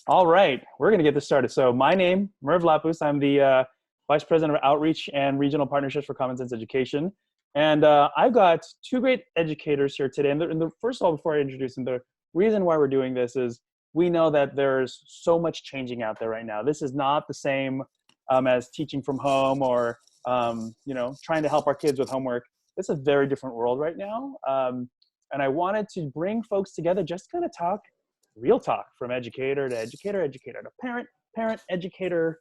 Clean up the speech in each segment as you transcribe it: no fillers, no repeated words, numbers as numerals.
All right, we're going to get this started. So my name, Merve Lapus. I'm the Vice President of Outreach and Regional Partnerships for Common Sense Education. And I've got two great educators here today. And first of all, before I introduce them, the reason why we're doing this is we know that there's so much changing out there right now. This is not the same as teaching from home or, trying to help our kids with homework. It's a very different world right now. And I wanted to bring folks together, just kind of talk real talk from educator to educator, educator to parent, parent, educator,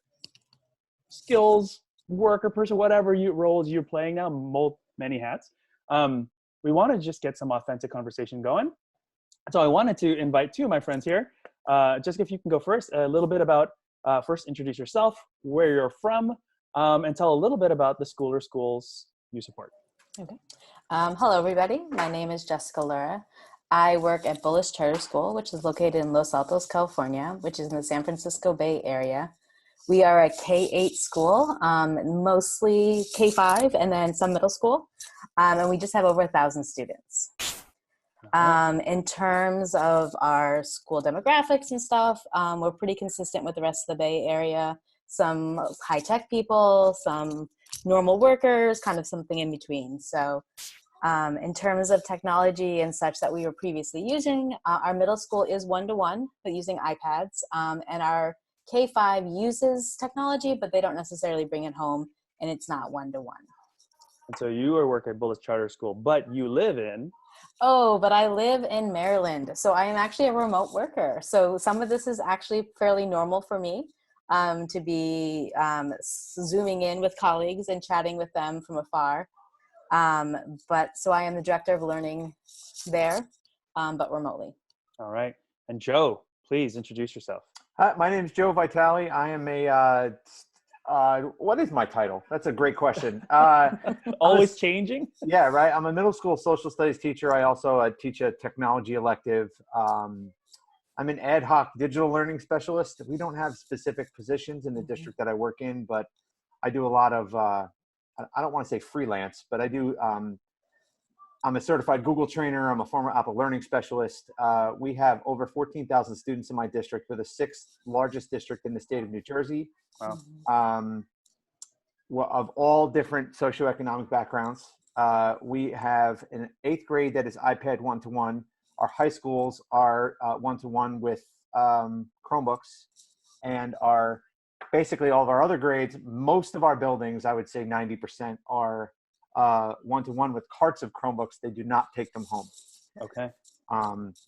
skills, worker, person, whatever roles you're playing now, many hats. We want to just get some authentic conversation going. So I wanted to invite two of my friends here. Jessica, if you can go first, a little bit about, first introduce yourself, where you're from, and tell a little bit about the school or schools you support. Okay. Hello, everybody. My name is Jessica Lura. I work at Bullis Charter School, which is located in Los Altos, California, which is in the San Francisco Bay Area. We are a K-8 school, mostly K-5 and then some middle school. And we just have over 1,000 students. In terms of our school demographics and stuff, we're pretty consistent with the rest of the Bay Area. Some high-tech people, some normal workers, kind of something in between. So in terms of technology and such that we were previously using, our middle school is one-to-one, but using iPads. And our K-5 uses technology, but they don't necessarily bring it home, and it's not one-to-one. And so you work at Bullis Charter School, but you live in? Oh, but I live in Maryland. So I am actually a remote worker. So some of this is actually fairly normal for me, to be Zooming in with colleagues and chatting with them from afar. But so I am the director of learning there, but remotely. All right. And Joe, please introduce yourself. Hi, my name is Joe Viatle. I am what is my title? That's a great question. Always changing? Yeah, right. I'm a middle school social studies teacher. I also teach a technology elective. I'm an ad hoc digital learning specialist. We don't have specific positions in the district that I work in, but I do a lot of, I don't want to say freelance, but I do, I'm a certified Google trainer. I'm a former Apple learning specialist. We have over 14,000 students in my district. We're the 6th largest district in the state of New Jersey. Wow. Of all different socioeconomic backgrounds. We have an 8th grade that is iPad one-to-one. Our high schools are one-to-one with Chromebooks, and basically all of our other grades, most of our buildings, I would say 90% are one-to-one with carts of Chromebooks. They do not take them home. Okay.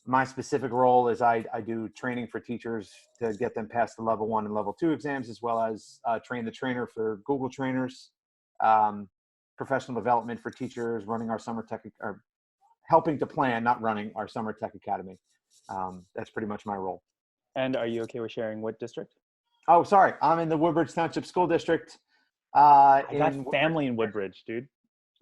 My specific role is I do training for teachers to get them past the level 1 and level 2 exams, as well as train the trainer for Google trainers, professional development for teachers, running our summer tech, or helping to plan, not running our summer tech academy. That's pretty much my role. And are you okay with sharing what district? Oh, sorry. I'm in the Woodbridge Township School District. I got family in Woodbridge, dude.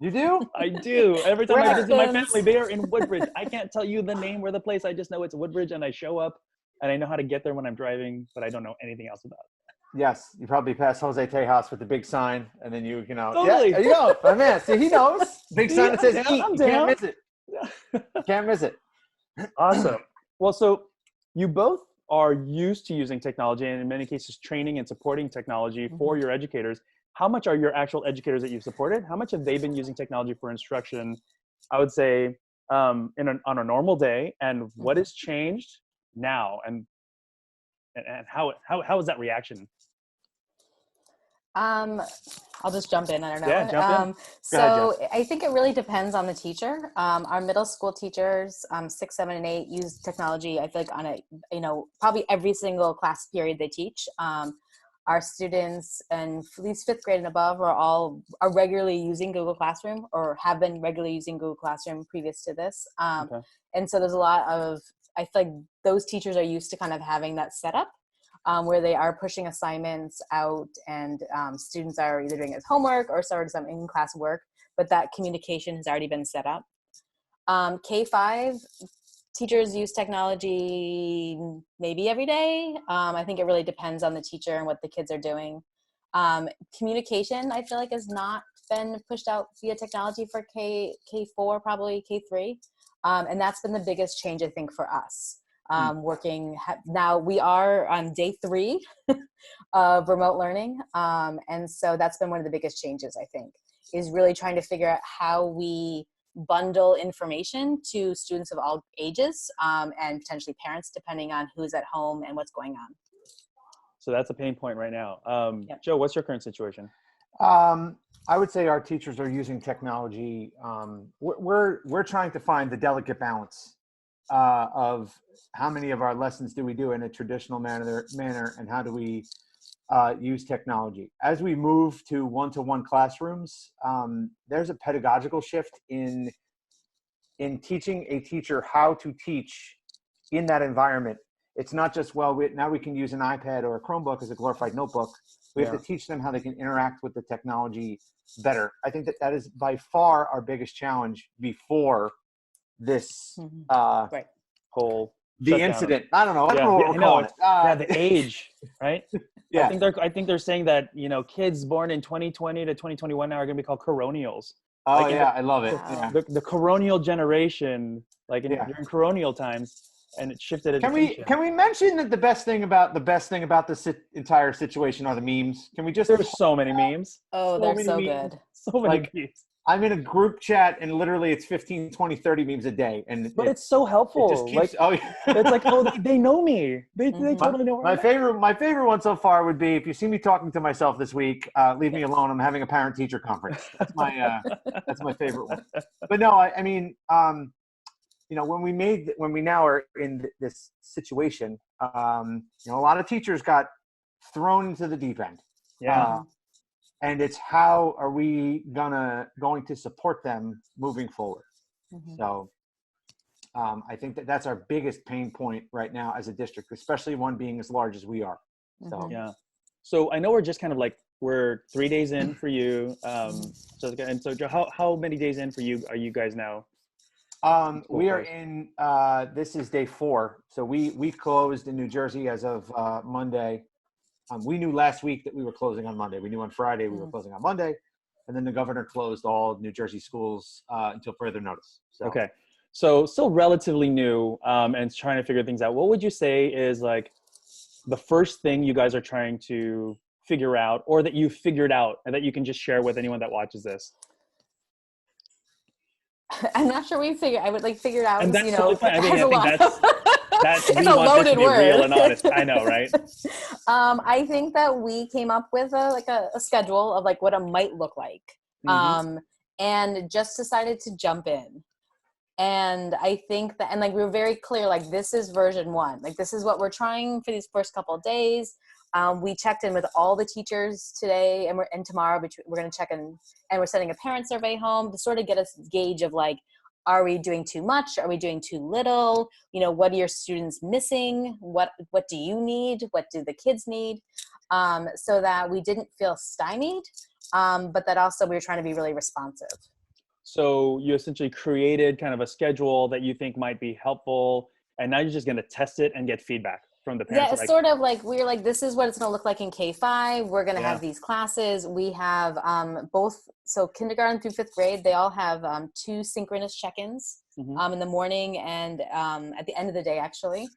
You do? I do. Every time I visit my family, they are in Woodbridge. I can't tell you the name or the place. I just know it's Woodbridge, and I show up, and I know how to get there when I'm driving, but I don't know anything else about it. Yes, you probably pass Jose Tejas with the big sign, and then you know. Totally. Yeah, there you go. My man. See, he knows. Big sign that says eat. You can't miss it. Can't miss it. Awesome. Well, so you both are used to using technology, and in many cases training and supporting technology for your educators. How much are your actual educators that you've supported? How much have they been using technology for instruction, I would say, on a normal day? And what has changed now? And how is that reaction? I'll just jump in. I don't know. Yeah, jump in. So I think it really depends on the teacher. Our middle school teachers, 6, 7, and 8, use technology. I feel like on probably every single class period they teach. Our students, and at least 5th grade and above, are regularly using Google Classroom, or have been regularly using Google Classroom previous to this. And so there's a lot of, I feel like those teachers are used to kind of having that setup. Where they are pushing assignments out, and students are either doing it as homework or starting some in-class work, but that communication has already been set up. K-5, teachers use technology maybe every day. I think it really depends on the teacher and what the kids are doing. Communication, I feel like, has not been pushed out via technology for K4, probably K3. And that's been the biggest change, I think, for us. Now we are on day 3 of remote learning. And so that's been one of the biggest changes, I think, is really trying to figure out how we bundle information to students of all ages, and potentially parents, depending on who's at home and what's going on. So that's a pain point right now. Yep. Joe, what's your current situation? I would say our teachers are using technology. We're trying to find the delicate balance of how many of our lessons do we do in a traditional manner, and how do we use technology. As we move to one-to-one classrooms, there's a pedagogical shift in teaching a teacher how to teach in that environment. It's not just, now we can use an iPad or a Chromebook as a glorified notebook. We have to teach them how they can interact with the technology better. I think that is by far our biggest challenge before this whole the shutdown. Incident. I don't know. I don't know what we're calling it. The age, right? Yeah. I think they're saying that, kids born in 2020 to 2021 now are going to be called coronials. Oh, like I love it. Wow. Yeah. The coronial generation, during coronial times, and it shifted education. Can we mention that the best thing about this entire situation are the memes? Can we just? There's so many memes. Oh, they're so memes. good. So many memes. I'm in a group chat and literally it's 15, 20, 30 memes a day. But it's so helpful. It just keeps, it's like, they know me. They totally know my favorite one so far would be, if you see me talking to myself this week, leave me alone. I'm having a parent teacher conference. That's my favorite one. But no, I mean, when we now are in this situation, a lot of teachers got thrown into the deep end. Yeah. And it's how are we going to support them moving forward? Mm-hmm. So I think that's our biggest pain point right now as a district, especially one being as large as we are. So yeah. So I know we're just kind of we're 3 days in for you. So Joe, how many days in for you are you guys now? We are in, this is day 4. So we closed in New Jersey as of Monday. We knew last week that we were closing on Monday. We knew on Friday we were closing on Monday. And then the governor closed all New Jersey schools until further notice. So. Okay. So still relatively new and trying to figure things out. What would you say is the first thing you guys are trying to figure out, or that you figured out and that you can just share with anyone that watches this? I'm not sure I would figure it out. And that's totally fine. I think it's we a want loaded this to be word. real and honest. I know, right? I think that we came up with a schedule of what it might look like, and just decided to jump in. And I think that, and we were very clear, this is version 1. This is what we're trying for these first couple of days. We checked in with all the teachers today and tomorrow. We're going to check in, and we're sending a parent survey home to sort of get a gauge of are we doing too much? Are we doing too little? What are your students missing? What do you need? What do the kids need? So that we didn't feel stymied, but that also we were trying to be really responsive. So you essentially created kind of a schedule that you think might be helpful, and now you're just going to test it and get feedback from the parents. Yeah, it's sort of we're this is what it's going to look like in K-5. We're going to have these classes. We have both, so kindergarten through 5th grade, they all have 2 synchronous check-ins in the morning and at the end of the day, actually.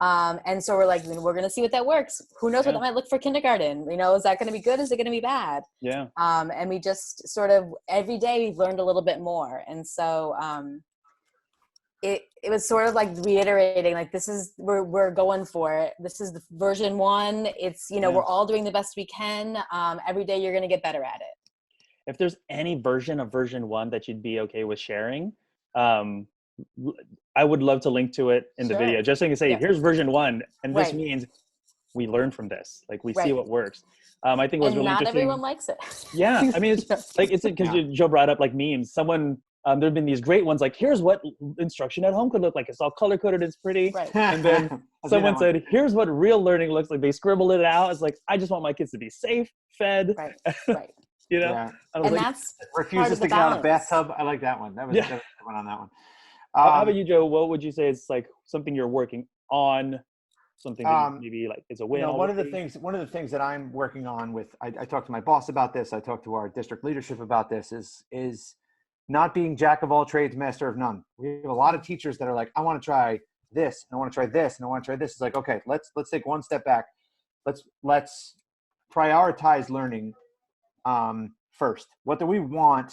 And so we're we're going to see what that works. Who knows what that might look for kindergarten? Is that going to be good? Is it going to be bad? Yeah. And we just sort of, every day we've learned a little bit more. And so it was sort of reiterating, this is, we're going for it. This is the version 1. It's, we're all doing the best we can. Every day you're going to get better at it. If there's any version of version 1 that you'd be okay with sharing, I would love to link to it in the video, just so you can say, here's version 1. And this means we learn from this. We see what works. I think it was really not interesting. Everyone likes it. Yeah. I mean, it's because Joe brought up memes. Someone, there've been these great ones, here's what instruction at home could look like. It's all color coded. It's pretty. Right. And then someone said, here's what real learning looks like. They scribbled it out. It's I just want my kids to be safe, fed. Right. And that's refuses to get out of bathtub. I like that one. That was a good one on that one. How about you, Joe? What would you say is something you're working on? Something that maybe is a win? One of the things that I'm working on with, I talked to my boss about this. I talked to our district leadership about this. Is not being jack of all trades, master of none. We have a lot of teachers that are I want to try this, and I want to try this, and I want to try this. It's like, okay, let's take one step back. Let's prioritize learning first. What do we want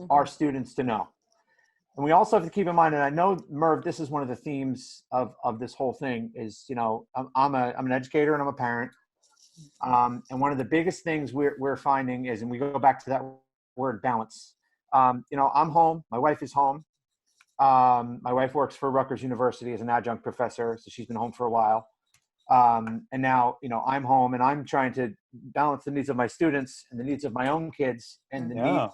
our students to know? And we also have to keep in mind, and I know, Merve, this is one of the themes of this whole thing is, you know, I'm an educator and I'm a parent. And one of the biggest things we're finding is, and we go back to that word balance. You know, I'm home. My wife is home. My wife works for Rutgers University as an adjunct professor, so she's been home for a while. And now, you know, I'm home and I'm trying to balance the needs of my students and the needs of my own kids and the needs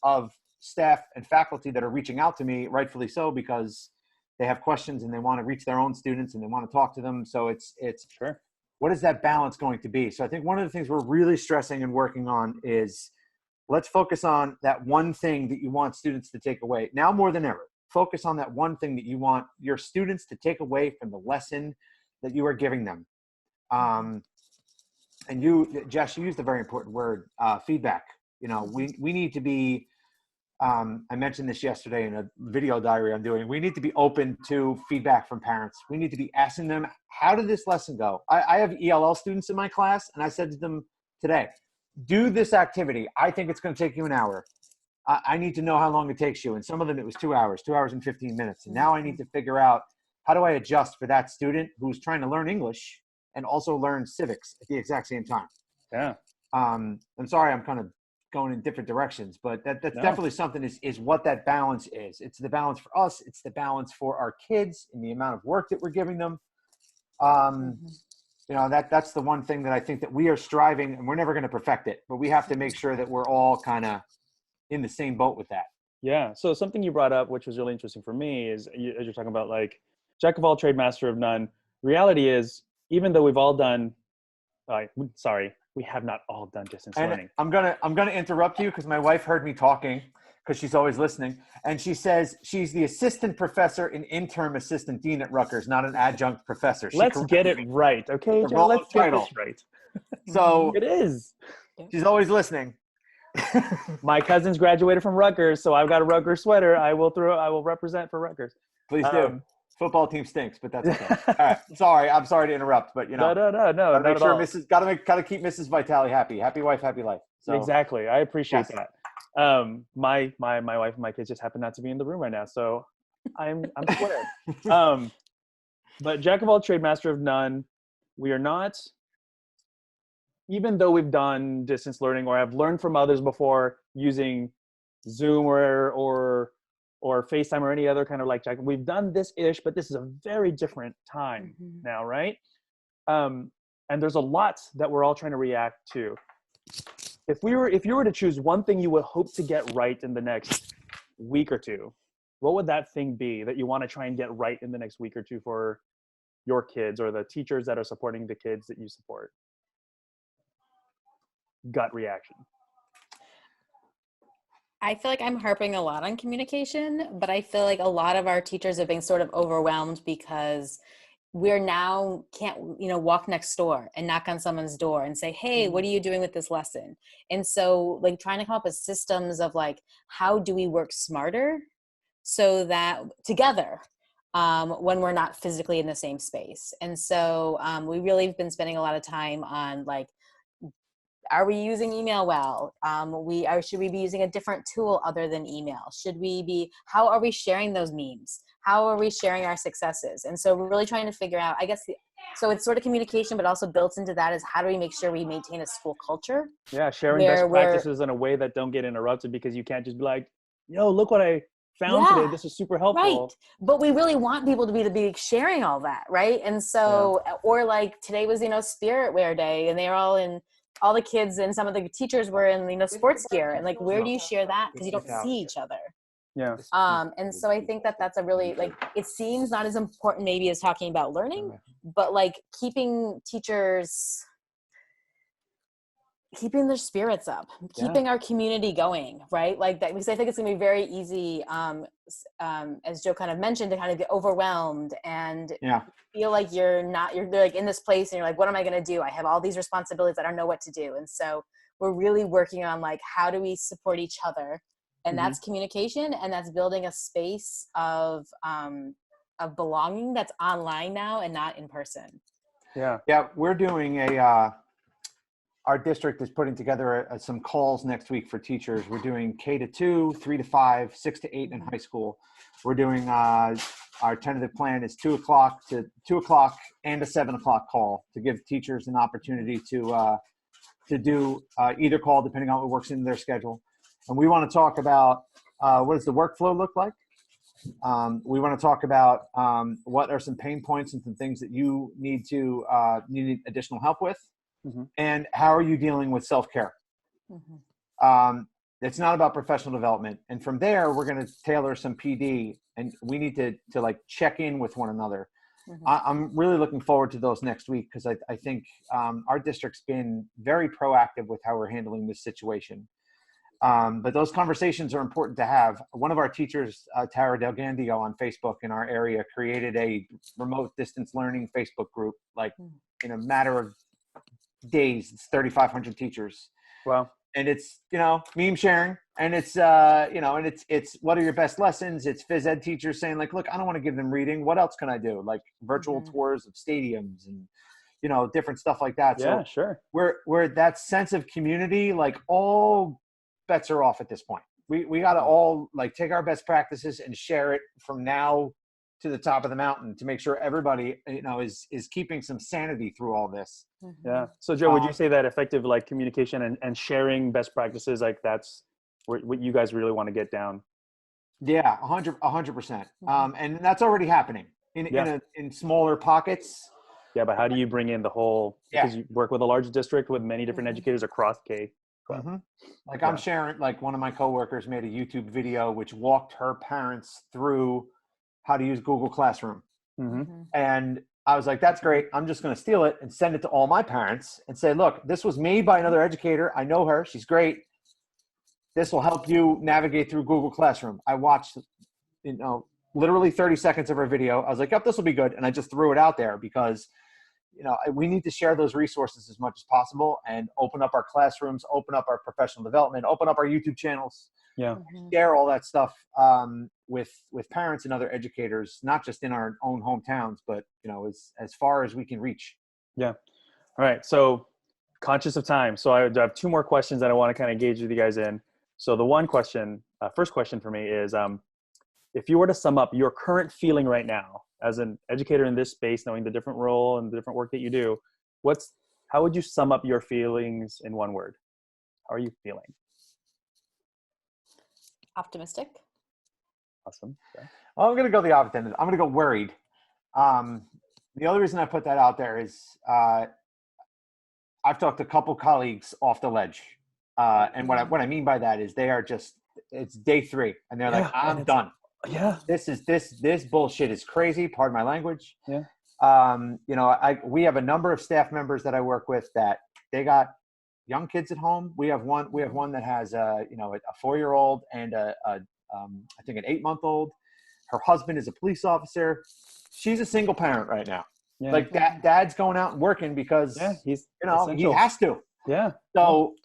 of staff and faculty that are reaching out to me, rightfully so, because they have questions and they want to reach their own students and they want to talk to them. So it's Sure. What is that balance going to be? So I think one of the things we're really stressing and working on is let's focus on that one thing that you want students to take away now more than ever. Focus on that one thing that you want your students to take away from the lesson that you are giving them. And you, Jess, you used a very important word, feedback. You know, we need to be, I mentioned this yesterday in a video diary I'm doing, we need to be open to feedback from parents. We need to be asking them, how did this lesson go? I have ELL students in my class, and I said to them today, do this activity. I think it's going to take you an hour. I need to know how long it takes you. And some of them, it was 2 hours, 2 hours and 15 minutes. And now I need to figure out, how do I adjust for that student who's trying to learn English and also learn civics at the exact same time? Yeah. I'm sorry, I'm kind of going in different directions, but that's definitely something is what that balance is. It's the balance for us. It's the balance for our kids and the amount of work that we're giving them. You know, that's the one thing that I think that we are striving, and we're never going to perfect it, but we have to make sure that we're all kind of in the same boat with that. Yeah. So something you brought up, which was really interesting for me, is as you're talking about, like, jack of all trade, master of none. Reality is, even though we've all done, we have not all done distance learning. I'm gonna interrupt you because my wife heard me talking, because she's always listening, and she says she's the assistant professor and interim assistant dean at Rutgers, not an adjunct professor. Let's get it right, okay, Joe? Let's get this right. So it is. She's always listening. My cousins graduated from Rutgers, so I've got a Rutgers sweater. I will represent for Rutgers. Please do. Football team stinks, but that's okay. All right. I'm sorry to interrupt, but you know, no. Gotta make sure gotta keep Mrs. Viatle happy. Happy wife, happy life. So exactly. I appreciate that. My wife and my kids just happen not to be in the room right now, so I'm squared. But jack of all trade, master of none. We are not, even though we've done distance learning or have learned from others before using Zoom or FaceTime or any other kind of like jack, we've done this-ish, but this is a very different time now, right? And there's a lot that we're all trying to react to. If you were to choose one thing you would hope to get right in the next week or two, what would that thing be that you want to try and get right in the next week or two for your kids or the teachers that are supporting the kids that you support? Gut reaction. I feel like I'm harping a lot on communication, but I feel like a lot of our teachers are being sort of overwhelmed because we're now can't, walk next door and knock on someone's door and say, hey, what are you doing with this lesson? And so like trying to come up with systems of like, how do we work smarter so that together when we're not physically in the same space. And so we really have been spending a lot of time on like, are we using email well? Should we be using a different tool other than email? How are we sharing those memes? How are we sharing our successes? And so we're really trying to figure out, so it's sort of communication, but also built into that is how do we make sure we maintain a school culture? Yeah, sharing best practices in a way that don't get interrupted, because you can't just be like, yo, look what I found today. This is super helpful. Right. But we really want people to be sharing all that, right? And so, or like today was, Spirit Wear Day, and they were all the kids and some of the teachers were in, sports gear. And like, where do you share that? Because you don't see each other. Yeah. And so I think that's a really, like, it seems not as important maybe as talking about learning, but like keeping teachers, keeping their spirits up, keeping our community going, right? Like that, because I think it's gonna be very easy, as Joe kind of mentioned, to kind of get overwhelmed and feel like you're like in this place and you're like, what am I gonna do? I have all these responsibilities. I don't know what to do. And so we're really working on like, how do we support each other? And that's communication, and that's building a space of of belonging that's online now and not in person. Yeah. Yeah, we're doing our district is putting together some calls next week for teachers. We're doing K-2, 3 to 5, 6 to 8 in high school. We're doing our tentative plan is 2 o'clock and a 7 o'clock call to give teachers an opportunity to do either call depending on what works in their schedule. And we want to talk about what does the workflow look like. We want to talk about what are some pain points and some things that you need additional help with. Mm-hmm. And how are you dealing with self-care? Mm-hmm. It's not about professional development. And from there, we're going to tailor some PD, and we need to like check in with one another. Mm-hmm. I'm really looking forward to those next week because I think our district's been very proactive with how we're handling this situation. But those conversations are important to have. One of our teachers, Tara Del Gandio on Facebook in our area, created a remote distance learning Facebook group, like in a matter of days. It's 3,500 teachers. Wow. And it's, meme sharing, and it's, and it's what are your best lessons? It's phys ed teachers saying like, look, I don't want to give them reading. What else can I do? Like virtual tours of stadiums and, different stuff like that. Yeah, so sure. we're that sense of community, like all bets are off at this point. We got to all like take our best practices and share it from now to the top of the mountain to make sure everybody, is keeping some sanity through all this. Yeah. So Joe, would you say that effective like communication and sharing best practices, like that's what you guys really want to get down? Yeah, 100%. And that's already happening in smaller pockets. Yeah, but how do you bring in the whole, because you work with a large district with many different educators across K. Like I'm sharing, like one of my coworkers made a YouTube video which walked her parents through how to use Google Classroom. And I was like, that's great. I'm just going to steal it and send it to all my parents and say, look, this was made by another educator. I know her. She's great. This will help you navigate through Google Classroom. I watched, literally 30 seconds of her video. I was like, yep, this will be good. And I just threw it out there because, we need to share those resources as much as possible and open up our classrooms, open up our professional development, open up our YouTube channels. Yeah. Share all that stuff with parents and other educators, not just in our own hometowns, but as far as we can reach. Yeah. All right. So conscious of time. So I have two more questions that I want to kind of engage with you guys in. So the one question, first question for me is, if you were to sum up your current feeling right now as an educator in this space, knowing the different role and the different work that you do, how would you sum up your feelings in one word? How are you feeling? Optimistic. Awesome. Okay. Well, I'm going to go the opposite end. I'm going to go worried. The other reason I put that out there is I've talked to a couple colleagues off the ledge. And what I mean by that is they are it's day 3 and they're like, I'm done. Yeah. This bullshit is crazy. Pardon my language. Yeah. We have a number of staff members that I work with that they got young kids at home. We have one that has a 4-year-old and I think an 8-month-old. Her husband is a police officer. She's a single parent right now. Yeah. Like dad's going out and working because he's he has to. Yeah. So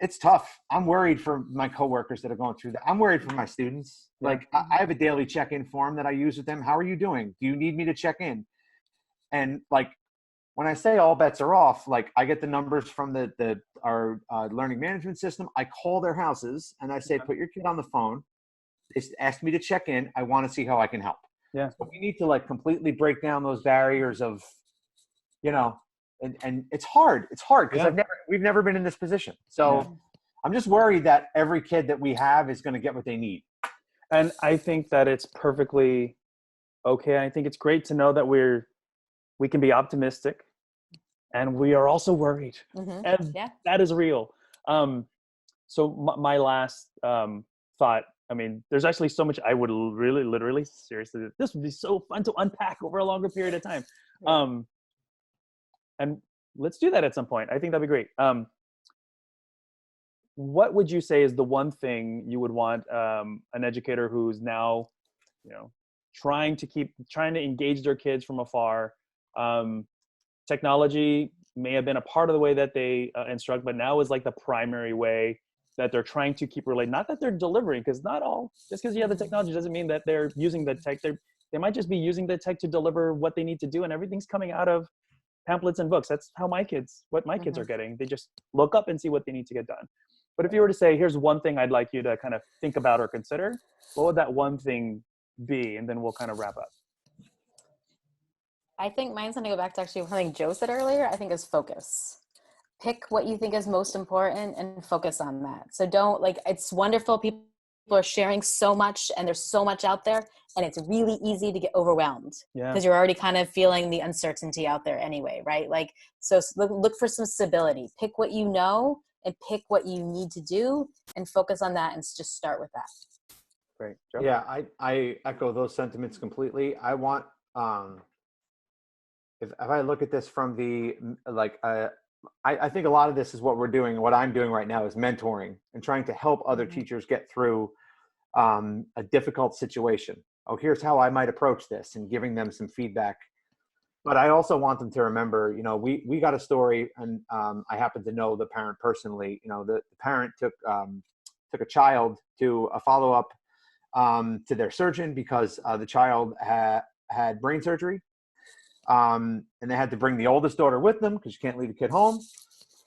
it's tough. I'm worried for my coworkers that are going through that. I'm worried for my students. Yeah. Like I have a daily check-in form that I use with them. How are you doing? Do you need me to check in? And like, when I say all bets are off, like I get the numbers from our learning management system. I call their houses and I say, put your kid on the phone. They asked me to check in. I want to see how I can help. Yeah. So we need to like completely break down those barriers of, and it's hard. It's hard because we've never been in this position. So I'm just worried that every kid that we have is going to get what they need. And I think that it's perfectly okay. I think it's great to know that we can be optimistic and we are also worried. And that is real. So my last thought, I mean, there's actually so much I would really, literally, seriously, this would be so fun to unpack over a longer period of time. And let's do that at some point. I think that'd be great. What would you say is the one thing you would want an educator who's now, trying to engage their kids from afar? Technology may have been a part of the way that they instruct, but now is like the primary way that they're trying to keep related. Not that they're delivering, because not all, just because you have the technology doesn't mean that they're using the tech. They might just be using the tech to deliver what they need to do, and everything's coming out of pamphlets and books. That's how what my kids are getting. They just look up and see what they need to get done. But if you were to say, here's one thing I'd like you to kind of think about or consider, what would that one thing be? And then we'll kind of wrap up. I think mine's going to go back to actually something Joe said earlier. I think is focus. Pick what you think is most important and focus on that. So don't it's wonderful. People are sharing so much and there's so much out there, and it's really easy to get overwhelmed because you're already kind of feeling the uncertainty out there anyway, right? So look for some stability. Pick what you know and pick what you need to do and focus on that and just start with that. Great. Joe? Yeah, I echo those sentiments completely. I want, if I look at this from the, I think a lot of this is what we're doing. What I'm doing right now is mentoring and trying to help other teachers get through a difficult situation. Oh, here's how I might approach this, and giving them some feedback. But I also want them to remember, we got a story, and I happen to know the parent personally. The parent took a child to a follow-up to their surgeon because the child had brain surgery. And they had to bring the oldest daughter with them because you can't leave a kid home.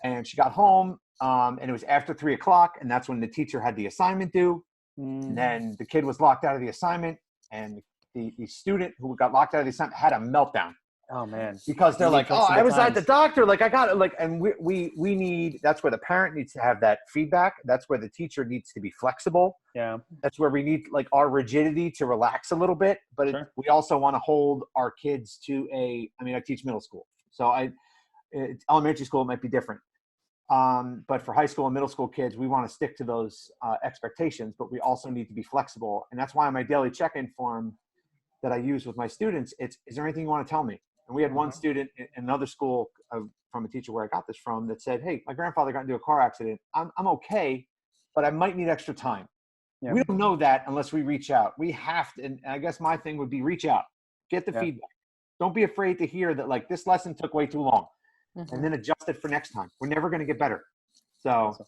And she got home, and it was after 3 o'clock, and that's when the teacher had the assignment due. And then the kid was locked out of the assignment, and the student who got locked out of the assignment had a meltdown. Oh man! Because they're like, "Oh, I was at the doctor. I got it." And we need. That's where the parent needs to have that feedback. That's where the teacher needs to be flexible. Yeah. That's where we need our rigidity to relax a little bit. But we also want to hold our kids to I teach middle school, so elementary school might be different. But for high school and middle school kids, we want to stick to those expectations. But we also need to be flexible, and that's why on my daily check-in form that I use with my students, is there anything you want to tell me? And we had one student in another school from a teacher where I got this from that said, "Hey, my grandfather got into a car accident. I'm okay, but I might need extra time." Yeah. We don't know that unless we reach out. We have to, and I guess my thing would be reach out, get the feedback. Don't be afraid to hear that this lesson took way too long, and then adjust it for next time. We're never going to get better. So, awesome.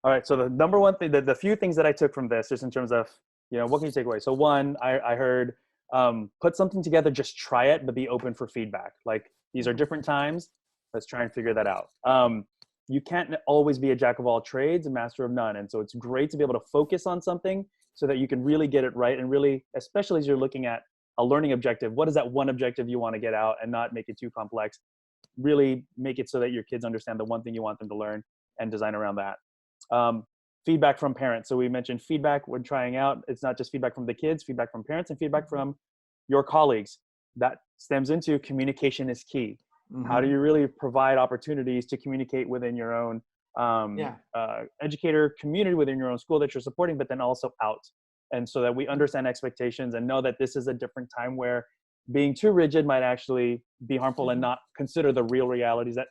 All right. So the number one thing, the few things that I took from this, just in terms of, what can you take away? So one, I heard, put something together, just try it, but be open for feedback. These are different times. Let's try and figure that out. You can't always be a jack of all trades, a master of none. And so it's great to be able to focus on something so that you can really get it right. And really, especially as you're looking at a learning objective, what is that one objective you want to get out, and not make it too complex? Really make it so that your kids understand the one thing you want them to learn and design around that. Feedback from parents. So we mentioned feedback when trying out. It's not just feedback from the kids, feedback from parents, and feedback from your colleagues. That stems into communication is key. How do you really provide opportunities to communicate within your own educator community, within your own school that you're supporting, but then also out. And so that we understand expectations and know that this is a different time where being too rigid might actually be harmful, and not consider the real realities that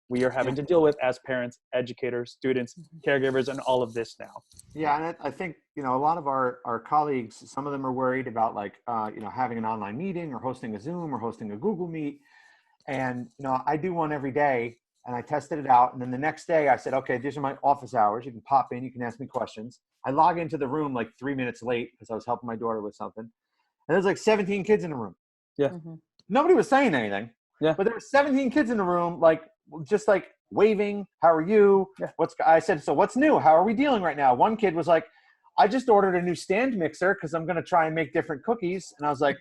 we are having to deal with as parents, educators, students, caregivers, and all of this now. Yeah, and I think, a lot of our colleagues, some of them are worried about having an online meeting or hosting a Zoom or hosting a Google Meet. And, I do one every day, and I tested it out. And then the next day I said, okay, these are my office hours. You can pop in, you can ask me questions. I log into the room 3 minutes late because I was helping my daughter with something. And there's 17 kids in the room. Yeah. Nobody was saying anything. Yeah. But there were 17 kids in the room, just waving, how are you? Yeah. I said, so what's new? How are we dealing right now? One kid was like, I just ordered a new stand mixer because I'm going to try and make different cookies. And I was like,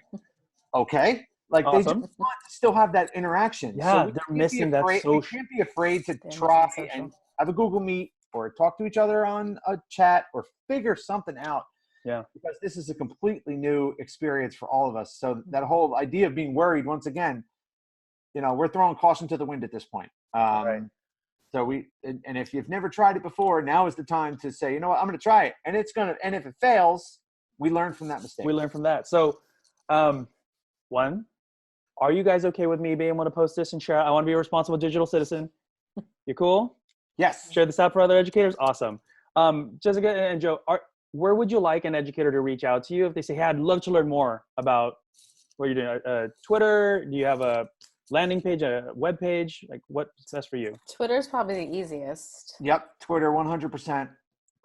okay. Awesome. They just want to still have that interaction. Yeah, so they're missing that social. We can't be afraid to try and have a Google Meet or talk to each other on a chat or figure something out. Yeah. Because this is a completely new experience for all of us. So that whole idea of being worried, once again, we're throwing caution to the wind at this point. Right. So and if you've never tried it before, now is the time to say, you know what, I'm going to try it. And if it fails, we learn from that mistake. We learn from that. So, one, are you guys okay with me being able to post this and share? I want to be a responsible digital citizen. You cool? Yes. Share this out for other educators? Awesome. Jessica and Joe, where would you like an educator to reach out to you if they say, hey, I'd love to learn more about what you're doing? Twitter? Do you have a landing page, a web page? Like what's best for you? Twitter's probably the easiest. Yep, Twitter 100%.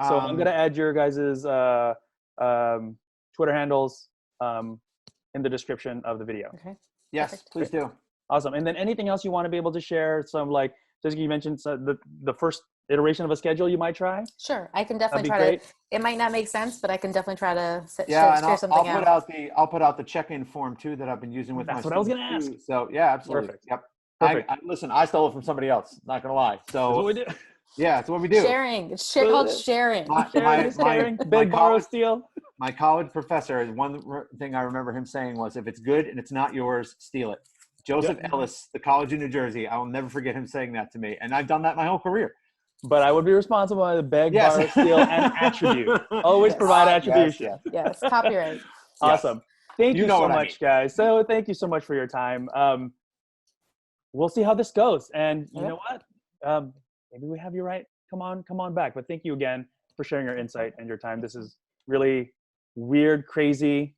So I'm gonna add your guys's Twitter handles in the description of the video. Okay. Yes, Perfect. please do. Awesome. And then anything else you want to be able to share? Some like, Jessica, you mentioned the first iteration of a schedule you might try. Sure, I can definitely That'd be try to. It might not make sense, but I can definitely try to Yeah, and share something out. I'll put out the check-in form too that I've been using with That's my what I was gonna students, ask. too. So yeah, absolutely. Perfect. Yep. Perfect. Listen, I stole it from somebody else. Not gonna lie. That's what So we do. yeah, it's what we do. Sharing. It's called sharing. Sharing. Big borrow steal. My college professor, one thing I remember him saying was, if it's good and it's not yours, steal it. Joseph Ellis, the college in New Jersey. I will never forget him saying that to me. And I've done that my whole career. But I would be responsible by the beg, borrow, steal, and attribute. Always provide attribution. Yes, copyright. Awesome. Thank you so what I much, guys. So thank you so much for your time. We'll see how this goes. And you know what? Maybe we have you right. Come on back. But thank you again for sharing your insight and your time. This is really weird, crazy,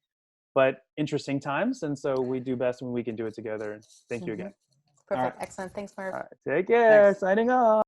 but interesting times. And so we do best when we can do it together. Thank you again. Perfect. Excellent. Thanks, Merve. All right. Take care. Thanks. Signing off.